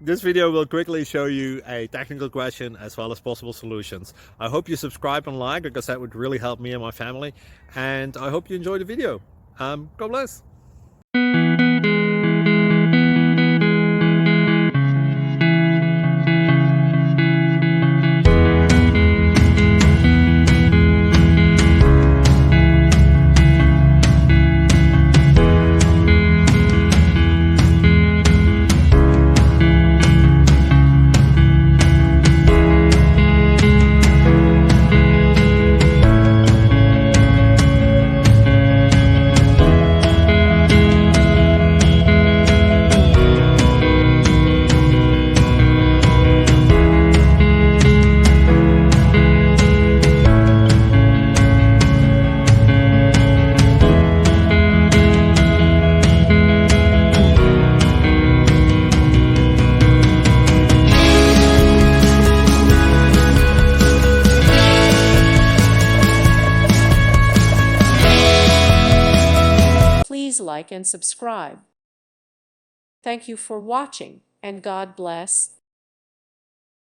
This video will quickly show you a technical question as well as possible solutions. I hope you subscribe and like, because that would really help me and my family. And I hope you enjoy the video. God bless. Please like and subscribe. Thank you for watching, and God bless.